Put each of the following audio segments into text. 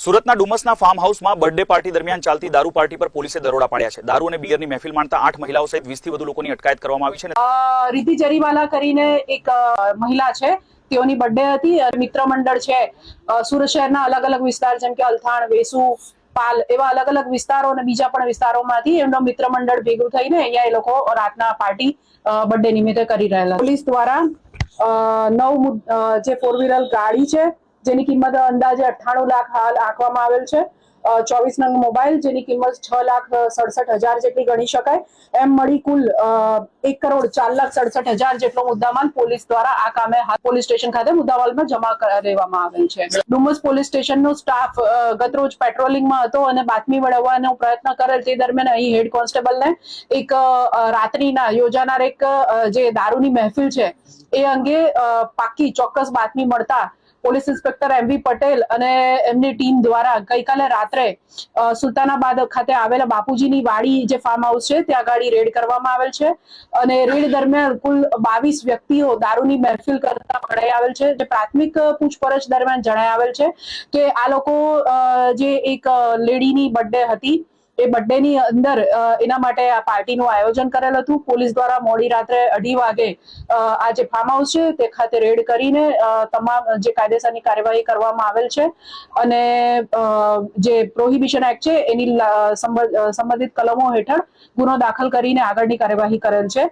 સુરતના ડુમસના ફાર્મ હાઉસમાં birthday party દરમિયાન ચાલતી દારૂ પાર્ટી પર પોલીસે દરોડા પાડ્યા છે। દારૂ અને બિયરની મહેફિલ માણતા 8 મહિલાઓ સહિત 20 થી વધુ લોકોની અટકાયત કરવામાં આવી છે। રીતિ જરીવાલા કરીને એક મહિલા છે, તેઓની બર્થડે હતી। મિત્ર મંડળ છે સુરત શહેરના અલગ અલગ વિસ્તાર જેમ કે અલથાણ, વેસુ, પાલ એવા અલગ અલગ વિસ્તારો અને બીજા પણ વિસ્તારોમાંથી એમનો મિત્ર મંડળ ભેગું થઈને અહીંયા એ લોકો રાતના પાર્ટી બર્થડે નિમિત્તે કરી રહેલા। પોલીસ દ્વારા 9 જે 4 વ્હીલર ગાડી છે જેની કિંમત અંદાજે 98 લાખ હાલ આંકવામાં આવેલ છે। 24 નંગ મોબાઈલ જેની કિંમત 6,67,000 જેટલી ગણી શકાય। એમ મળી કુલ 1,04,67,000 જેટલો મુદ્દામાલ પોલીસ દ્વારા આ કામે પોલીસ સ્ટેશન ખાતે મુદ્દામાલમાં જમા કરાવવામાં આવેલ છે। ડુમસ પોલીસ સ્ટેશનનો સ્ટાફ ગતરોજ પેટ્રોલિંગમાં હતો અને બાતમી મેળવવાનો પ્રયત્ન કરેલ તે દરમિયાન અહીં હેડ કોન્સ્ટેબલને એક રાત્રિના યોજાનાર એક જે દારૂની મહેફિલ છે એ અંગે પાકી ચોક્કસ બાતમી મળતા પોલીસ ઇન્સ્પેક્ટર MV પટેલ અને એમની ટીમ દ્વારા ગઈકાલે રાત્રે સુલતાનાબાદ ખાતે આવેલા બાપુજીની વાડી જે ફાર્મ હાઉસ છે ત્યાં ગાડી રેડ કરવામાં આવેલ છે અને રેડ દરમિયાન કુલ 22 વ્યક્તિઓ દારૂની મહેફિલ કરતા પકડાઈ આવેલ છે। જે પ્રાથમિક પૂછપરછ દરમિયાન જણાઈ આવેલ છે કે આ લોકો જે એક લેડીની બર્થડે હતી એ બર્થડે ની અંદર એના માટે આ પાર્ટીનું આયોજન કરેલ હતું। પોલીસ દ્વારા મોડી રાત્રે 2:30 વાગે આ જે ફાર્મ હાઉસ છે તે ખાતે રેડ કરીને તમામ જે કાયદેસરની કાર્યવાહી કરવામાં આવેલ છે અને જે પ્રોહિબિશન એક્ટ છે એની સંબંધિત કલમો હેઠળ ગુનો દાખલ કરીને આગળની કાર્યવાહી કરેલ છે।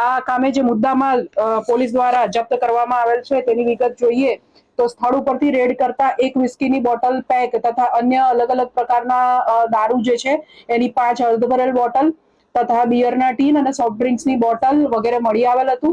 આ કામે જે મુદ્દામાલ પોલીસ દ્વારા જપ્ત કરવામાં આવેલ છે તેની વિગત જોઈએ તો સ્થળ ઉપરથી રેડ કરતા એક વિસ્કીની બોટલ પેક તથા અન્ય અલગ અલગ પ્રકારના દારૂ જે છે એની 5 અર્ધ ભરેલ બોટલ તથા બિયરના ટીન અને સોફ્ટ ડ્રિંક્સની બોટલ વગેરે મળી આવેલ હતું।